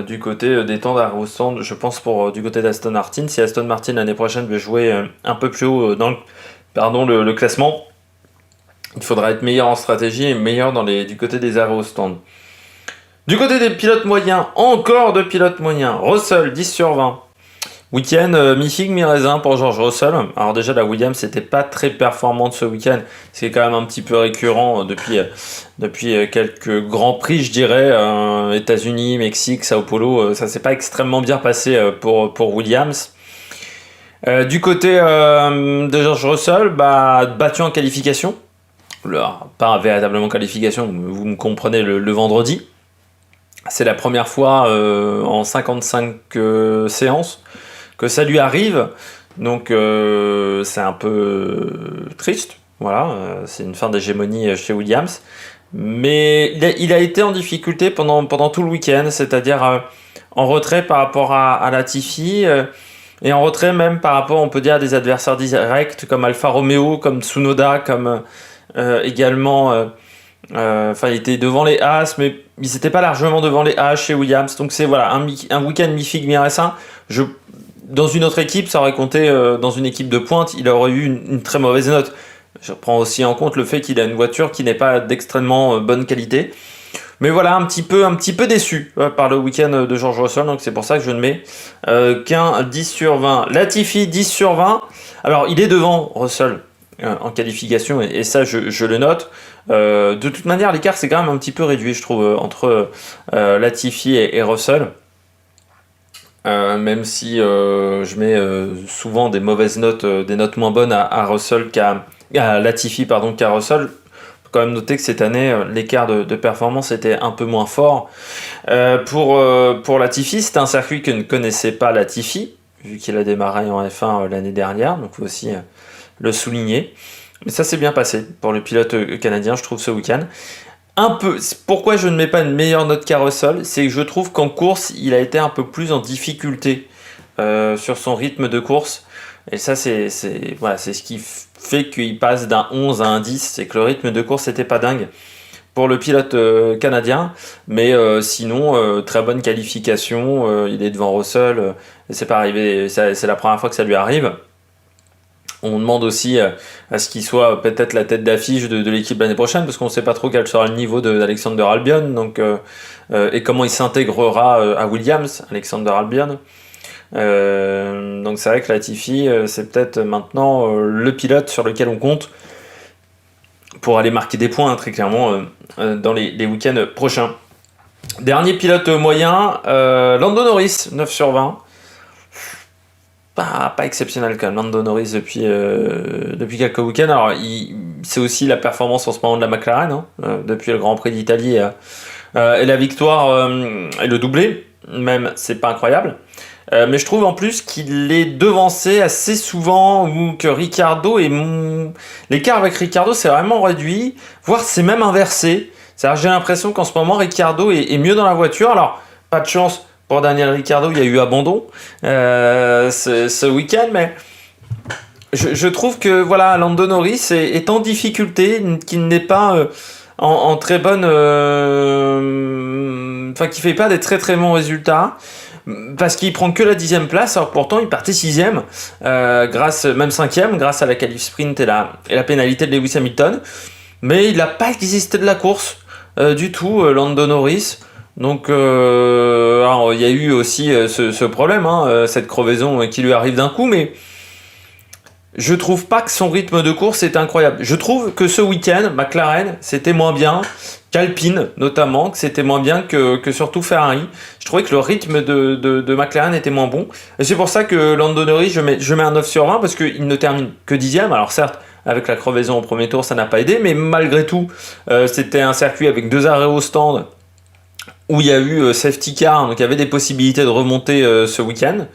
du côté des temps d'arrêt au stand, je pense, du côté d'Aston Martin. Si Aston Martin l'année prochaine veut jouer un peu plus haut dans le classement, il faudra être meilleur en stratégie et meilleur du côté des arrêts au stand. Du côté des pilotes moyens, encore de pilotes moyens. Russell, 10 sur 20. Week-end mi-figue, mi-raisin pour George Russell. Alors déjà, la Williams n'était pas très performante ce week-end. C'est quand même un petit peu récurrent depuis quelques grands prix, je dirais. États-Unis, Mexique, Sao Paulo, ça s'est pas extrêmement bien passé pour Williams. Du côté de George Russell, battu en qualification. Pas véritablement qualification, vous me comprenez, le vendredi. C'est la première fois en 55 séances que ça lui arrive, donc c'est un peu triste. Voilà, c'est une fin d'hégémonie chez Williams. Mais il a été en difficulté pendant tout le week-end, c'est-à-dire en retrait par rapport à Latifi, et en retrait même par rapport, on peut dire, à des adversaires directs comme Alfa Romeo, comme Tsunoda, comme également... Enfin, il était devant les As, mais ils n'étaient pas largement devant les As chez Williams. Donc c'est voilà, un week-end mi-figue, mi-raisin. Dans une autre équipe, ça aurait compté, dans une équipe de pointe, il aurait eu une très mauvaise note. Je prends aussi en compte le fait qu'il a une voiture qui n'est pas d'extrêmement bonne qualité. Mais voilà, un petit peu déçu par le week-end de George Russell, donc c'est pour ça que je ne mets qu'un 10 sur 20. Latifi, 10 sur 20. Alors, il est devant Russell en qualification, et ça, je le note. De toute manière, l'écart, c'est quand même un petit peu réduit, je trouve, entre Latifi et Russell. Même si je mets souvent des mauvaises notes, des notes moins bonnes à Russell à Latifi, pardon, qu'à Russell. Quand même noter que cette année, l'écart de performance était un peu moins fort. Pour Latifi, c'était un circuit que ne connaissait pas Latifi, vu qu'il a démarré en F1 l'année dernière, donc il faut aussi le souligner. Mais ça s'est bien passé pour le pilote canadien, je trouve, ce week-end. Pourquoi je ne mets pas une meilleure note qu'à Russell, c'est que je trouve qu'en course, il a été un peu plus en difficulté sur son rythme de course. Et ça, c'est ce qui fait qu'il passe d'un 11 à un 10, c'est que le rythme de course n'était pas dingue pour le pilote canadien, mais sinon, très bonne qualification, il est devant Russell, c'est pas arrivé, c'est la première fois que ça lui arrive. On demande aussi à ce qu'il soit peut-être la tête d'affiche de l'équipe l'année prochaine, parce qu'on ne sait pas trop quel sera le niveau d'Alexander Albon, donc, et comment il s'intégrera à Williams, Alexander Albon. Donc c'est vrai que Latifi, c'est peut-être maintenant le pilote sur lequel on compte pour aller marquer des points, très clairement, dans les week-ends prochains. Dernier pilote moyen, Lando Norris, 9 sur 20. Pas exceptionnel quand même, Lando Norris depuis quelques week-ends. Alors c'est aussi la performance en ce moment de la McLaren, hein, depuis le Grand Prix d'Italie et la victoire et le doublé, même, c'est pas incroyable. Mais je trouve en plus qu'il est devancé assez souvent, ou que Ricciardo l'écart avec Ricciardo c'est vraiment réduit, voire c'est même inversé. C'est-à-dire, j'ai l'impression qu'en ce moment Ricciardo est mieux dans la voiture. Alors, pas de chance pour Daniel Ricciardo, il y a eu abandon ce week-end, mais je trouve que voilà, Lando Norris est en difficulté, qu'il n'est pas en très bonne... Enfin, qu'il fait pas des très très bons résultats. Parce qu'il prend que la 10e place, alors pourtant il partait 6e, même 5e, grâce à la qualif sprint et la pénalité de Lewis Hamilton. Mais il n'a pas existé de la course du tout, Lando Norris. Donc alors, il y a eu aussi ce problème, hein, cette crevaison qui lui arrive d'un coup, mais je trouve pas que son rythme de course est incroyable. Je trouve que ce week-end, McLaren, c'était moins bien qu'Alpine, notamment, que c'était moins bien que surtout Ferrari. Je trouvais que le rythme de McLaren était moins bon. Et c'est pour ça que Lando Norris, je mets un 9 sur 20, parce qu'il ne termine que 10e. Alors certes, avec la crevaison au premier tour, ça n'a pas aidé, mais malgré tout, c'était un circuit avec 2 arrêts au stand, où il y a eu safety car, donc il y avait des possibilités de remonter ce week-end.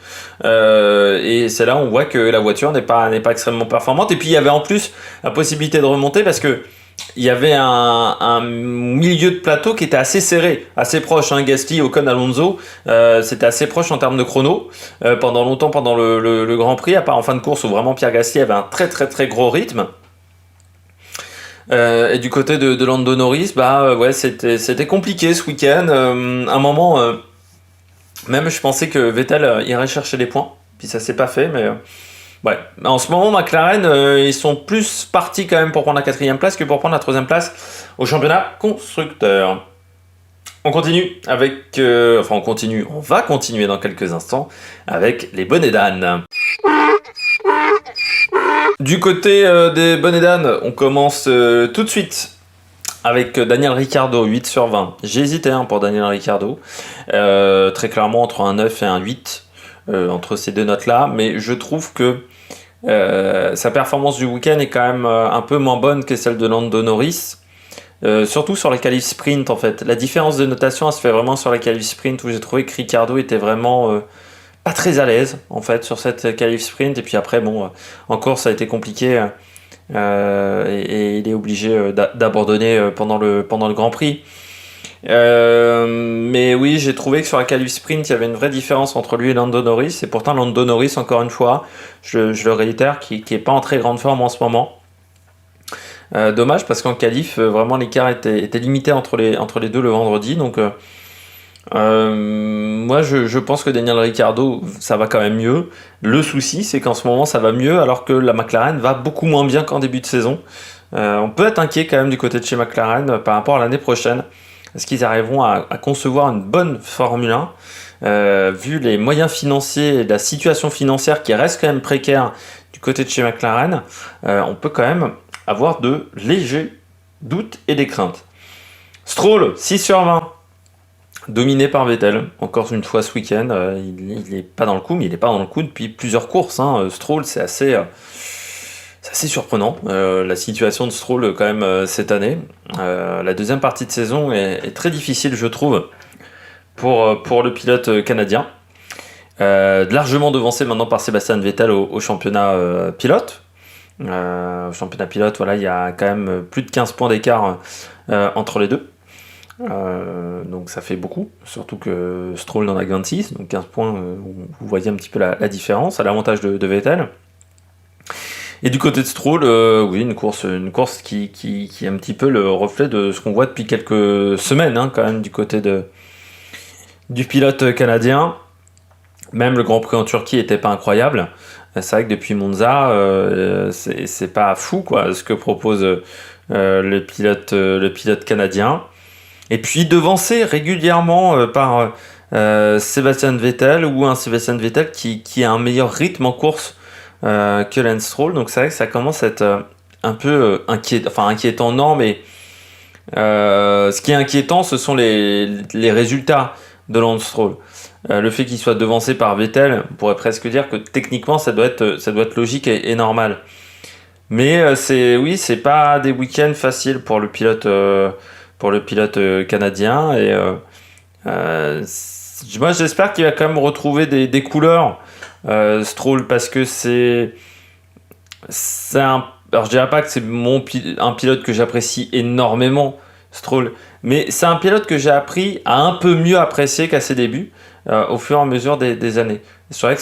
Et c'est là où on voit que la voiture n'est pas extrêmement performante. Et puis il y avait en plus la possibilité de remonter parce que il y avait un milieu de plateau qui était assez serré, assez proche, hein, Gasly, Ocon, Alonso, c'était assez proche en termes de chrono, pendant longtemps pendant le Grand Prix, à part en fin de course où vraiment Pierre Gasly avait un très très très gros rythme. Et du côté de Lando Norris, ouais, c'était compliqué ce week-end. Un moment, même je pensais que Vettel irait chercher des points, puis ça s'est pas fait, mais ouais. En ce moment, McLaren, ils sont plus partis quand même pour prendre la 4e place que pour prendre la 3e place au championnat constructeur. On continue avec... on va continuer dans quelques instants avec les bonnets d'âne. Du côté des bonnets d'âne, on commence tout de suite avec Daniel Ricciardo, 8 sur 20. J'ai hésité pour Daniel Ricciardo, très clairement entre un 9 et un 8, entre ces deux notes-là, mais je trouve que sa performance du week-end est quand même un peu moins bonne que celle de Lando Norris, surtout sur les qualifs sprint en fait. La différence de notation elle se fait vraiment sur les qualifs sprint, où j'ai trouvé que Ricciardo était vraiment... pas très à l'aise en fait sur cette qualif sprint. Et puis après, bon, en course, ça a été compliqué et il est obligé d'abandonner pendant le Grand Prix. Mais oui, j'ai trouvé que sur la qualif sprint, il y avait une vraie différence entre lui et Lando Norris. Et pourtant, Lando Norris, encore une fois, je le réitère, qui est pas en très grande forme en ce moment. Dommage parce qu'en qualif, vraiment l'écart était limité entre les deux le vendredi. Donc, moi, je pense que Daniel Ricciardo, ça va quand même mieux. Le souci, c'est qu'en ce moment, ça va mieux alors que la McLaren va beaucoup moins bien qu'en début de saison. On peut être inquiet quand même du côté de chez McLaren par rapport à l'année prochaine. Est-ce qu'ils arriveront à concevoir une bonne Formule 1 vu les moyens financiers et la situation financière qui reste quand même précaire du côté de chez McLaren, on peut quand même avoir de légers doutes et des craintes. Stroll, 6 sur 20, dominé par Vettel, encore une fois ce week-end. Il n'est pas dans le coup, mais il n'est pas dans le coup depuis plusieurs courses. Stroll, c'est assez surprenant, la situation de Stroll quand même cette année. La deuxième partie de saison est très difficile, je trouve, pour le pilote canadien. Largement devancé maintenant par Sébastien Vettel au championnat pilote. Au championnat pilote, voilà, il y a quand même plus de 15 points d'écart entre les deux. Donc ça fait beaucoup, surtout que Stroll en a 26, donc 15 points, vous voyez un petit peu la différence, à l'avantage de Vettel. Et du côté de Stroll, oui, une course qui est un petit peu le reflet de ce qu'on voit depuis quelques semaines, quand même, du côté du pilote canadien. Même le Grand Prix en Turquie n'était pas incroyable. C'est vrai que depuis Monza, c'est pas fou, quoi, ce que propose le pilote canadien. Et puis devancé régulièrement par Sébastien Vettel, ou un Sébastien Vettel qui a un meilleur rythme en course que Lance Stroll. Donc c'est vrai que ça commence à être un peu inquiétant, non, mais ce qui est inquiétant, ce sont les résultats de Lance Stroll. Le fait qu'il soit devancé par Vettel, on pourrait presque dire que techniquement ça doit être logique et normal. Mais c'est pas des week-ends faciles pour le pilote canadien. Et moi j'espère qu'il va quand même retrouver des couleurs, Stroll, parce que alors je dirais pas que c'est un pilote que j'apprécie énormément, Stroll, mais c'est un pilote que j'ai appris à un peu mieux apprécier qu'à ses débuts, au fur et à mesure des années. C'est vrai que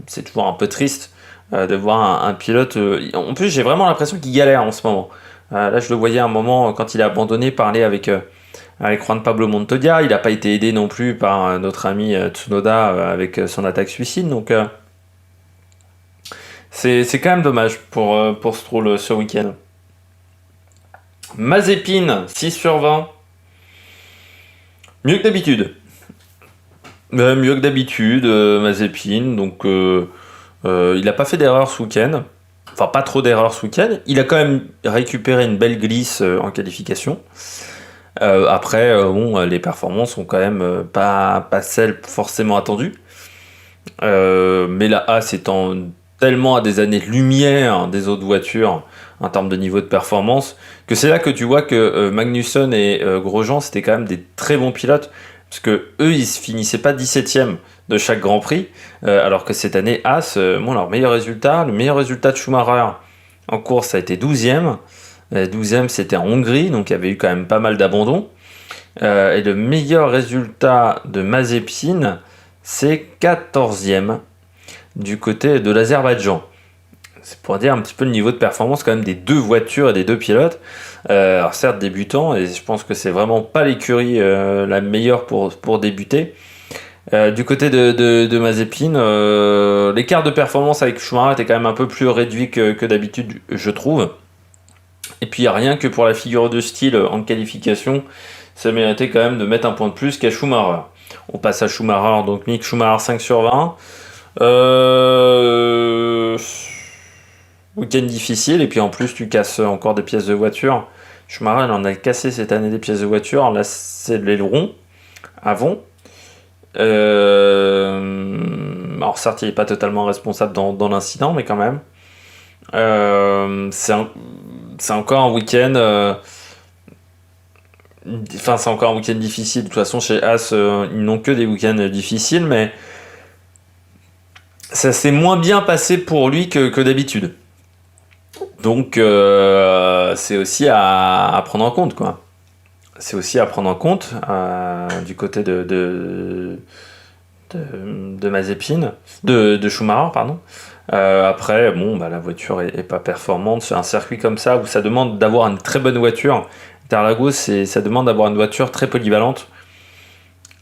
c'est toujours un peu triste de voir un pilote. En plus, j'ai vraiment l'impression qu'il galère en ce moment. Là, je le voyais à un moment quand il a abandonné, parler avec Juan Pablo Montoya. Il n'a pas été aidé non plus par notre ami Tsunoda avec son attaque suicide. Donc, c'est quand même dommage pour Stroll ce week-end. Mazepin, 6 sur 20. Mieux que d'habitude. Mieux que d'habitude, Mazepin. Donc, il n'a pas fait d'erreur ce week-end. Enfin, pas trop d'erreurs ce week-end. Il a quand même récupéré une belle glisse en qualification. Après, les performances sont quand même pas celles forcément attendues. Mais la Haas étant tellement à des années-lumière des autres voitures en termes de niveau de performance, que c'est là que tu vois que Magnussen et Grosjean, c'était quand même des très bons pilotes, parce que eux, ils finissaient pas 17e de chaque Grand Prix, alors que cette année, Haas, le meilleur résultat de Schumacher en course, ça a été 12e. 12e, c'était en Hongrie, donc il y avait eu quand même pas mal d'abandons. Et le meilleur résultat de Mazepin, c'est 14e du côté de l'Azerbaïdjan. C'est pour dire un petit peu le niveau de performance quand même des deux voitures et des deux pilotes. Alors certes débutants, et je pense que c'est vraiment pas l'écurie la meilleure pour débuter. Du côté de Mazepin, l'écart de performance avec Schumacher était quand même un peu plus réduit que d'habitude, je trouve. Et puis rien que pour la figure de style en qualification, ça méritait quand même de mettre un point de plus qu'à Schumacher. On passe à Schumacher, donc Mick Schumacher 5 sur 20. Week-end difficile, et puis en plus tu casses encore des pièces de voiture. Schumacher il en a cassé cette année des pièces de voiture. Là c'est de l'aileron avant. Alors certes il n'est pas totalement responsable dans l'incident, mais quand même. C'est encore un week-end. C'est encore un week-end difficile. De toute façon, chez As, ils n'ont que des week-ends difficiles, mais ça s'est moins bien passé pour lui que d'habitude. Donc c'est aussi à prendre en compte, quoi. C'est aussi à prendre en compte du côté de Mazepin, de Schumacher, pardon. Après, bon, bah, la voiture est pas performante. C'est un circuit comme ça où ça demande d'avoir une très bonne voiture. Interlagos, ça demande d'avoir une voiture très polyvalente.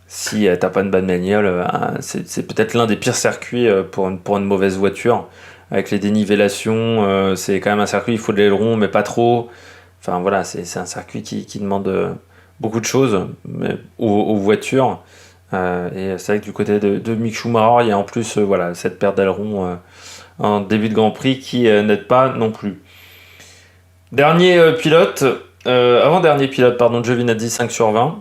Si t'as pas une bonne bagnole, c'est peut-être l'un des pires circuits pour une mauvaise voiture. Avec les dénivellations, c'est quand même un circuit, il faut de l'aileron, mais pas trop. Enfin voilà, c'est un circuit qui demande beaucoup de choses aux voitures. Et c'est vrai que du côté de Mick Schumacher, il y a en plus voilà, cette perte d'aileron en début de Grand Prix qui n'aide pas non plus. Dernier pilote, avant-dernier pilote, pardon, Giovinazzi 5 sur 20.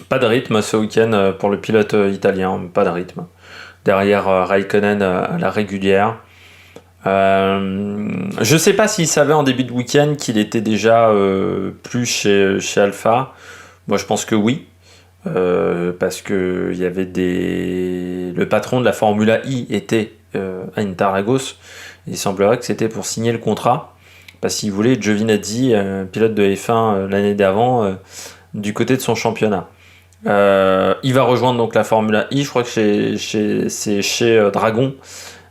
Pas de rythme ce week-end pour le pilote italien, pas de rythme. Derrière Raikkonen à la régulière. Je sais pas s'il savait en début de week-end qu'il était déjà plus chez Alpha. Moi je pense que oui. Parce que il y avait le patron de la Formula I était à Interlagos. Il semblerait que c'était pour signer le contrat. Parce qu'il voulait Giovinazzi, pilote de F1 l'année d'avant, du côté de son championnat. Il va rejoindre donc la Formula I, je crois que c'est chez Dragon,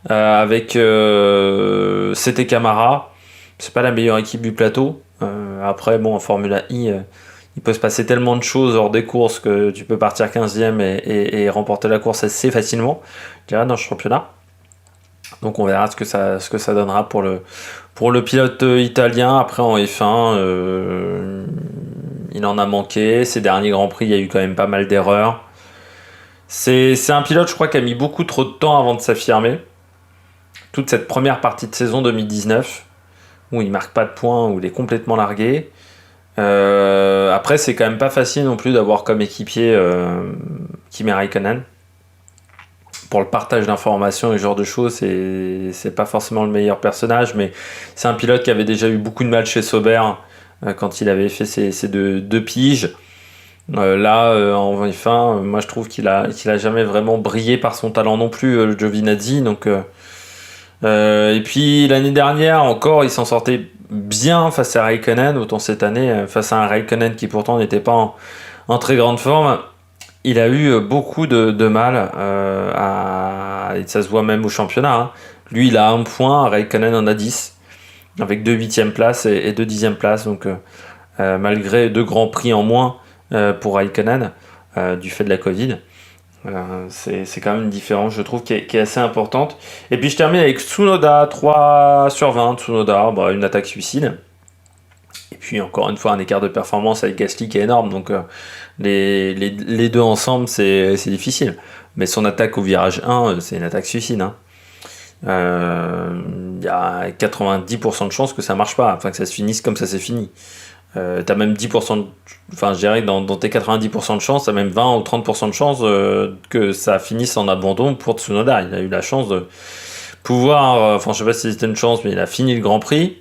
avec CT Camara. C'est pas la meilleure équipe du plateau. Après, bon, en Formula I, il peut se passer tellement de choses hors des courses que tu peux partir 15e et remporter la course assez facilement, je dirais, dans le championnat. Donc on verra ce que ça donnera pour le pilote italien. Après en F1, il en a manqué. Ces derniers Grands Prix, il y a eu quand même pas mal d'erreurs. C'est un pilote, je crois, qui a mis beaucoup trop de temps avant de s'affirmer. Toute cette première partie de saison 2019, où il marque pas de points, où il est complètement largué. Après, c'est quand même pas facile non plus d'avoir comme équipier Kimi Raikkonen. Pour le partage d'informations et ce genre de choses, c'est pas forcément le meilleur personnage, mais c'est un pilote qui avait déjà eu beaucoup de mal chez Sauber quand il avait fait ses deux piges. Là, en F1, moi je trouve qu'il a jamais vraiment brillé par son talent non plus, le Giovinazzi. Donc, et puis l'année dernière encore, il s'en sortait bien face à Raikkonen, autant cette année, face à un Raikkonen qui pourtant n'était pas en très grande forme. Il a eu beaucoup de mal et ça se voit même au championnat. Hein. Lui, il a 1 point, Raikkonen en a 10, avec 2 8e places et 2 10e places. Donc, malgré 2 grands prix en moins pour Raikkonen, du fait de la Covid, c'est quand même une différence, je trouve, qui est assez importante. Et puis, je termine avec Tsunoda, 3 sur 20. Tsunoda, une attaque suicide. Et puis encore une fois un écart de performance avec Gasly qui est énorme, donc les deux ensemble c'est difficile. Mais son attaque au virage 1, c'est une attaque suicide. Hein. Y a 90% de chances que ça marche pas, enfin que ça se finisse comme ça s'est fini. T'as même 10%, enfin je dirais que dans tes 90% de chances, t'as même 20 ou 30% de chances que ça finisse en abandon pour Tsunoda. Il a eu la chance de pouvoir, enfin je sais pas si c'était une chance, mais il a fini le Grand Prix.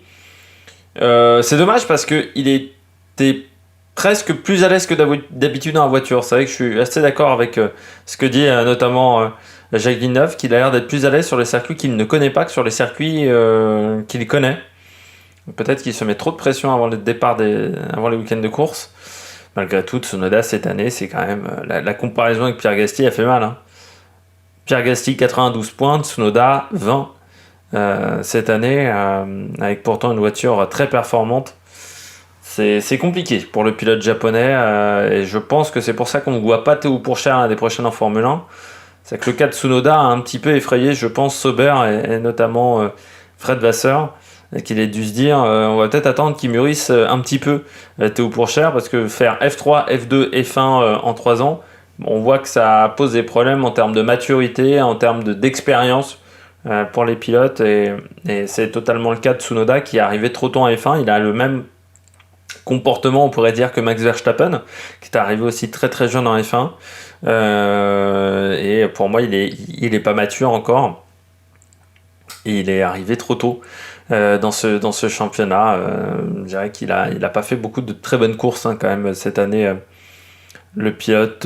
C'est dommage parce qu'il était presque plus à l'aise que d'habitude dans la voiture. C'est vrai que je suis assez d'accord avec ce que dit notamment Jacques Villeneuve, qu'il a l'air d'être plus à l'aise sur les circuits qu'il ne connaît pas que sur les circuits qu'il connaît. Peut-être qu'il se met trop de pression avant le départ avant les week-ends de course. Malgré tout, Tsunoda cette année, c'est quand même la comparaison avec Pierre Gasly a fait mal. Hein. Pierre Gasly 92 points, Tsunoda 20. Cette année, avec pourtant une voiture très performante. C'est compliqué pour le pilote japonais et je pense que c'est pour ça qu'on ne voit pas Théo Pourchaire l'année prochaine en Formule 1. C'est que le cas de Tsunoda a un petit peu effrayé, je pense, Sauber et notamment Fred Vasseur, qu'il ait dû se dire on va peut-être attendre qu'il mûrisse un petit peu Théo Pourchaire parce que faire F3, F2, F1 en 3 ans, on voit que ça pose des problèmes en termes de maturité, en termes d'expérience pour les pilotes et c'est totalement le cas de Tsunoda qui est arrivé trop tôt en F1. Il a le même comportement, on pourrait dire, que Max Verstappen qui est arrivé aussi très très jeune en F1 et pour moi il est pas mature encore et il est arrivé trop tôt dans ce championnat. Je dirais qu'il a pas fait beaucoup de très bonnes courses hein, quand même cette année le pilote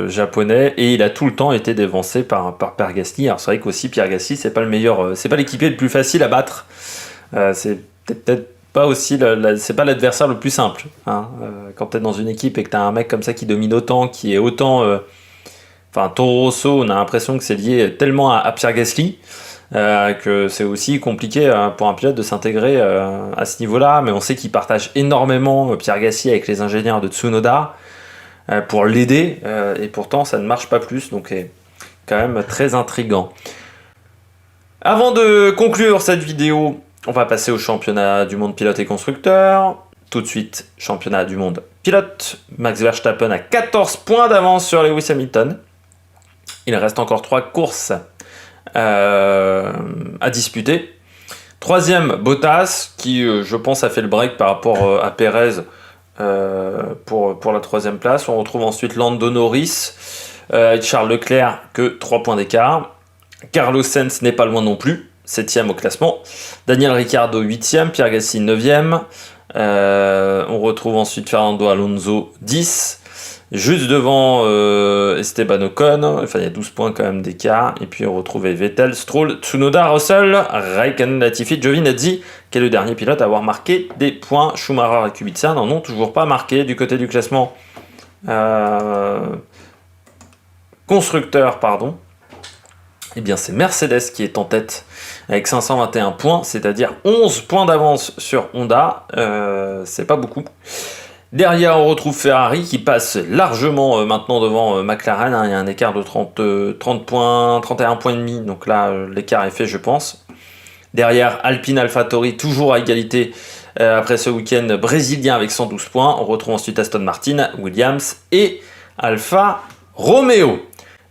japonais, et il a tout le temps été dévancé par Pierre Gasly. Alors c'est vrai qu'aussi Pierre Gasly, c'est pas le meilleur, c'est pas l'équipier le plus facile à battre. C'est peut-être pas aussi, c'est pas l'adversaire le plus simple. Hein. Quand t'es dans une équipe et que t'as un mec comme ça qui domine autant, qui est autant, enfin Toro Rosso, on a l'impression que c'est lié tellement à Pierre Gasly. Que c'est aussi compliqué pour un pilote de s'intégrer à ce niveau-là, mais on sait qu'il partage énormément Pierre Gasly avec les ingénieurs de Tsunoda pour l'aider, et pourtant ça ne marche pas plus, donc c'est quand même très intriguant. Avant de conclure cette vidéo, on va passer au championnat du monde pilote et constructeur. Tout de suite, championnat du monde pilote. Max Verstappen a 14 points d'avance sur Lewis Hamilton. Il reste encore 3 courses à disputer. Troisième, Bottas, qui je pense a fait le break par rapport à Perez pour la troisième place. On retrouve ensuite Lando Norris et Charles Leclerc, que 3 points d'écart. Carlos Sainz n'est pas loin non plus, 7ème au classement. Daniel Ricciardo 8ème, Pierre Gasly 9ème. On retrouve ensuite Fernando Alonso 10. Juste devant Esteban Ocon, enfin il y a 12 points quand même d'écart, et puis on retrouve Vettel, Stroll, Tsunoda, Russell, Raikkonen, Latifi, Giovinazzi, qui est le dernier pilote à avoir marqué des points. Schumacher et Kubica n'en ont toujours pas marqué. Du côté du classement constructeur, pardon, eh bien c'est Mercedes qui est en tête avec 521 points, c'est-à-dire 11 points d'avance sur Honda, c'est pas beaucoup. Derrière, on retrouve Ferrari qui passe largement maintenant devant McLaren. Hein, il y a un écart de 30 points, 31 points et demi. Donc là, l'écart est fait, je pense. Derrière, Alpine AlphaTauri, toujours à égalité après ce week-end brésilien avec 112 points. On retrouve ensuite Aston Martin, Williams et Alfa Romeo.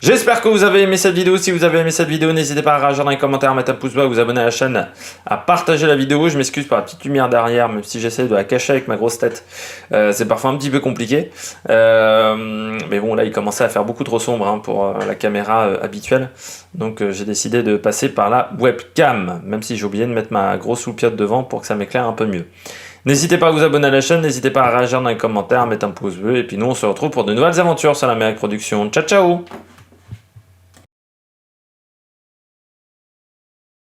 J'espère que vous avez aimé cette vidéo. Si vous avez aimé cette vidéo, n'hésitez pas à réagir dans les commentaires, à mettre un pouce bleu, à vous abonner à la chaîne, à partager la vidéo. Je m'excuse pour la petite lumière derrière, même si j'essaie de la cacher avec ma grosse tête. C'est parfois un petit peu compliqué. Mais bon, là, il commençait à faire beaucoup trop sombre pour la caméra habituelle. Donc, j'ai décidé de passer par la webcam, même si j'ai oublié de mettre ma grosse soupiote devant pour que ça m'éclaire un peu mieux. N'hésitez pas à vous abonner à la chaîne, n'hésitez pas à réagir dans les commentaires, à mettre un pouce bleu. Et puis nous, on se retrouve pour de nouvelles aventures sur l'Amérique Production. Ciao, ciao!